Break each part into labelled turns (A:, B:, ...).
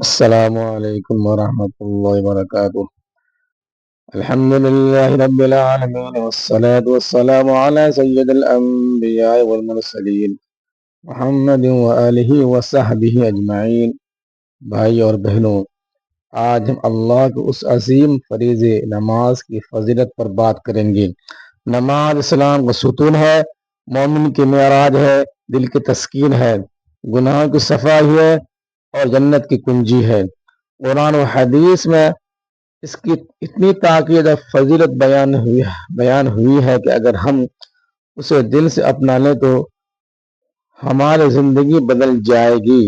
A: السلام علیکم ورحمۃ اللہ وبرکاتہ۔ الحمد للہ رب العالمین والصلاة والسلام علی سید الانبیاء والمرسلین محمد وآلہ وصحبہ اجمعین۔ بھائی اور بہنوں، آج ہم اللہ کے اس عظیم فریضے نماز کی فضیلت پر بات کریں گے۔ نماز اسلام کا ستون ہے، مومن کی معراج ہے، دل کی تسکین ہے، گناہوں کی صفائی ہے اور جنت کی کنجی ہے۔ قرآن و حدیث میں اس کی اتنی تاکید اور فضیلت بیان ہوئی ہے کہ اگر ہم اسے دل سے اپنا لیں تو ہماری زندگی بدل جائے گی۔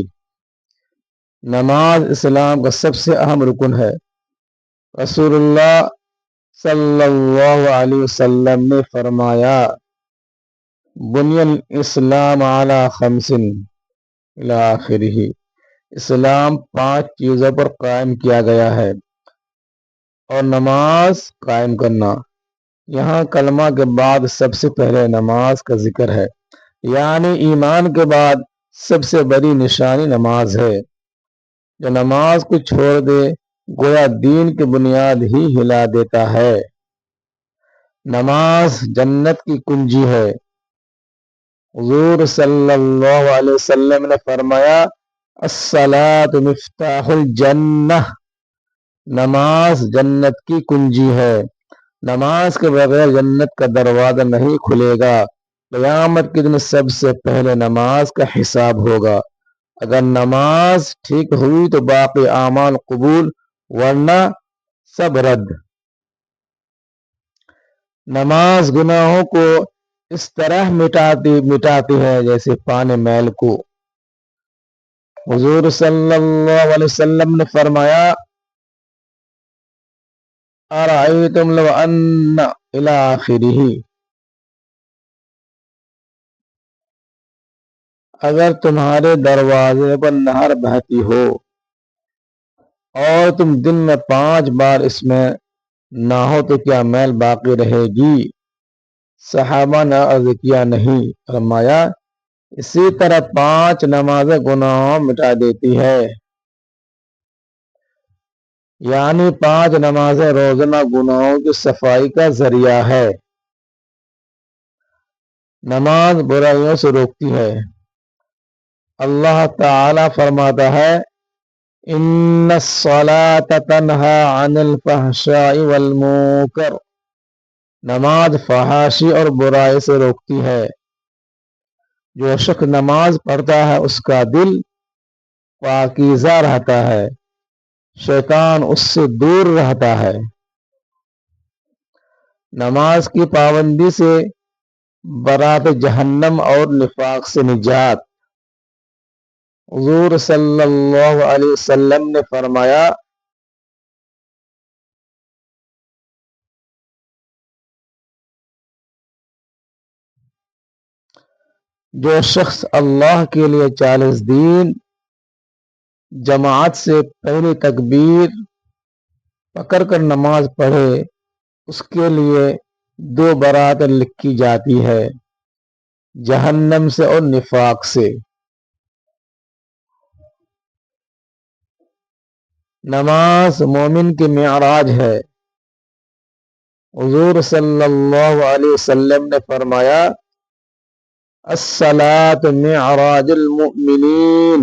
A: نماز اسلام کا سب سے اہم رکن ہے۔ رسول اللہ صلی اللہ علیہ وسلم نے فرمایا، بنی الاسلام علی خمس الی آخرہ، اسلام 5 چیزوں پر قائم کیا گیا ہے اور نماز قائم کرنا۔ یہاں کلمہ کے بعد سب سے پہلے نماز کا ذکر ہے، یعنی ایمان کے بعد سب سے بڑی نشانی نماز ہے۔ جو نماز کو چھوڑ دے گویا دین کی بنیاد ہی ہلا دیتا ہے۔ نماز جنت کی کنجی ہے۔ حضور صلی اللہ علیہ وسلم نے فرمایا، الصلاۃ مفتاح الجنہ، نماز جنت کی کنجی ہے۔ نماز کے بغیر جنت کا دروازہ نہیں کھلے گا۔ قیامت کے دن سب سے پہلے نماز کا حساب ہوگا۔ اگر نماز ٹھیک ہوئی تو باقی اعمال قبول، ورنہ سب رد۔ نماز گناہوں کو اس طرح مٹاتی ہے جیسے پانی میل کو۔ حضور صلی اللہ علیہ وسلم نے فرمایا، ارأیتم لو ان الی آخرہ، اگر تمہارے دروازے پر نہر بہتی ہو اور تم دن میں 5 بار اس میں نہاؤ تو کیا میل باقی رہے گی؟ صحابہ نے عرض کیا، نہیں۔ فرمایا، اسی طرح 5 نمازیں گناہوں مٹا دیتی ہے۔ یعنی 5 نمازیں روزانہ گناہوں کی صفائی کا ذریعہ ہے۔ نماز برائیوں سے روکتی ہے۔ اللہ تعالی فرماتا ہے، ان الصلاۃ تنہی عن الفحشاء والمنکر، نماز فحاشی اور برائی سے روکتی ہے۔ جو شخص نماز پڑھتا ہے اس کا دل پاکیزہ رہتا ہے، شیطان اس سے دور رہتا ہے۔ نماز کی پابندی سے برات جہنم اور نفاق سے نجات۔ حضور صلی اللہ علیہ وسلم نے فرمایا، جو شخص اللہ کے لیے 40 دن جماعت سے پہلی تکبیر پکڑ کر نماز پڑھے، اس کے لیے 2 براتیں لکھی جاتی ہے، جہنم سے اور نفاق سے۔ نماز مومن کی معراج ہے۔ حضور صلی اللہ علیہ وسلم نے فرمایا، الصلاۃ معراج المؤمنین،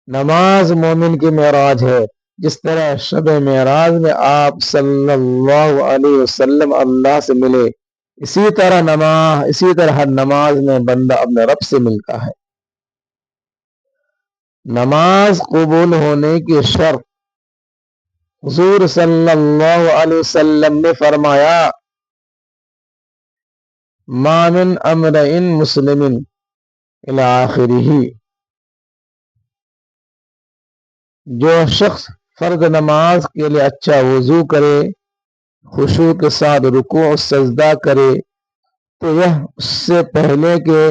A: نماز مومن کی معراج ہے۔ جس طرح شب معراج میں آپ صلی اللہ علیہ وسلم اللہ سے ملے، اسی طرح ہر نماز میں بندہ اپنے رب سے ملتا ہے۔ نماز قبول ہونے کی شرط، حضور صلی اللہ علیہ وسلم نے فرمایا، ما من امرئ مسلم الی آخرہ، جو شخص فرض نماز کے لیے اچھا وضو کرے، خشوع کے ساتھ رکوع و سجدہ کرے تو یہ اس سے پہلے کے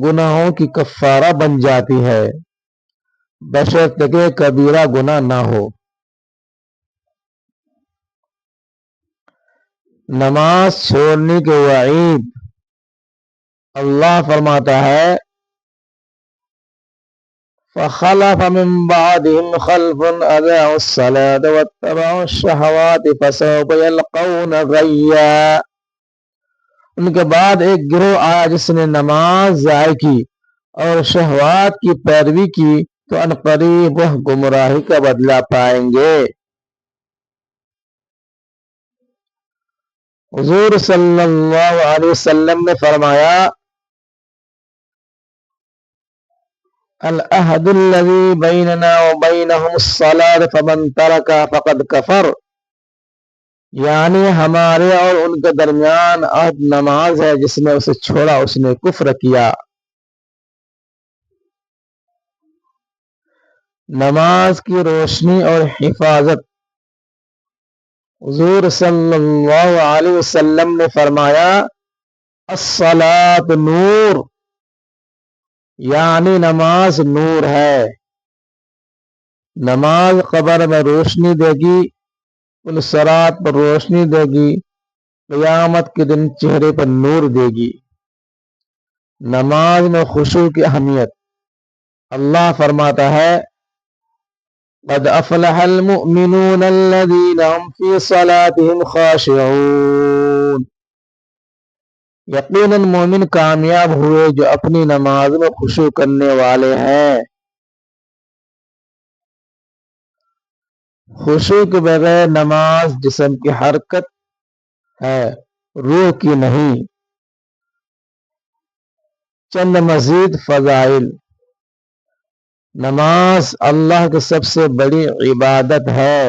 A: گناہوں کی کفارہ بن جاتی ہے، بشرطے کہ کبیرہ گناہ نہ ہو۔ نماز چھوڑنے کے وعید، اللہ فرماتا ہے، فخلف من بعدهم خلف اضاعوا الصلاة واتبعوا الشهوات فسوف يلقون غيا۔ ان کے بعد ایک گروہ آیا جس نے نماز ضائع کی اور شہوات کی پیروی کی تو عنقریب وہ گمراہی کا بدلہ پائیں گے۔ حضور صلی اللہ علیہ وسلم نے فرمایا العہد الذی بیننا وبینہم الصلاۃ فمن ترکها فقد کفر، یعنی ہمارے اور ان کے درمیان عہد نماز ہے، جس نے اسے چھوڑا اس نے کفر کیا۔ نماز کی روشنی اور حفاظت۔ حضور صلی اللہ علیہ وسلم نے فرمایا الصلاۃ نور، یعنی نماز نور ہے۔ نماز قبر میں روشنی دے گی، صراط پر روشنی دے گی، قیامت کے دن چہرے پر نور دے گی۔ نماز میں خشوع کی اہمیت۔ اللہ فرماتا ہے قد افلح المؤمنون الذین هم فی صلاتهم خاشعون، یقیناً مومن کامیاب ہوئے جو اپنی نماز میں خشوع کرنے والے ہیں۔ خشوع کے بغیر نماز جسم کی حرکت ہے، روح کی نہیں۔ چند مزید فضائل۔ نماز اللہ کی سب سے بڑی عبادت ہے۔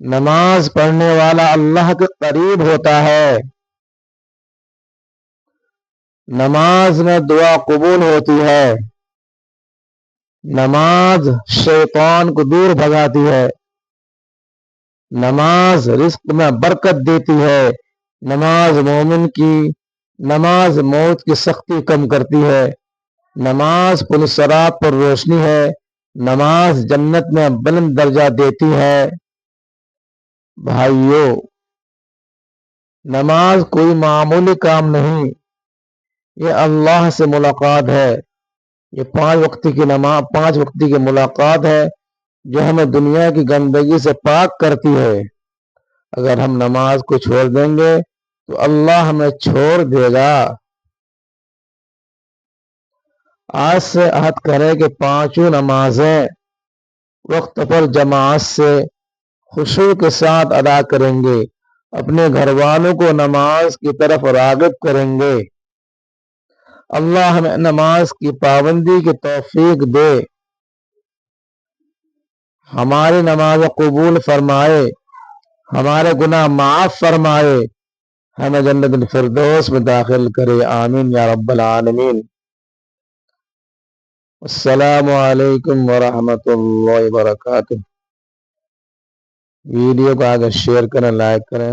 A: نماز پڑھنے والا اللہ کے قریب ہوتا ہے۔ نماز میں دعا قبول ہوتی ہے۔ نماز شیطان کو دور بھگاتی ہے۔ نماز رزق میں برکت دیتی ہے۔ نماز مومن کی، نماز موت کی سختی کم کرتی ہے۔ نماز پل صراط پر روشنی ہے۔ نماز جنت میں بلند درجہ دیتی ہے۔ بھائیو، نماز کوئی معمولی کام نہیں، یہ اللہ سے ملاقات ہے۔ یہ 5 وقتی کی ملاقات ہے جو ہمیں دنیا کی گندگی سے پاک کرتی ہے۔ اگر ہم نماز کو چھوڑ دیں گے تو اللہ ہمیں چھوڑ دے گا۔ آج سے عہد کریں کہ 5 نمازیں وقت پر جماعت سے خشوع کے ساتھ ادا کریں گے، اپنے گھر والوں کو نماز کی طرف راغب کریں گے۔ اللہ ہمیں نماز کی پابندی کی توفیق دے، ہماری نماز قبول فرمائے، ہمارے گناہ معاف فرمائے، ہمیں جنت الفردوس میں داخل کرے، آمین یا رب العالمین۔ السلام علیکم ورحمۃ اللہ وبرکاتہ۔ ویڈیو کو آگے شیئر کریں، لائک کریں۔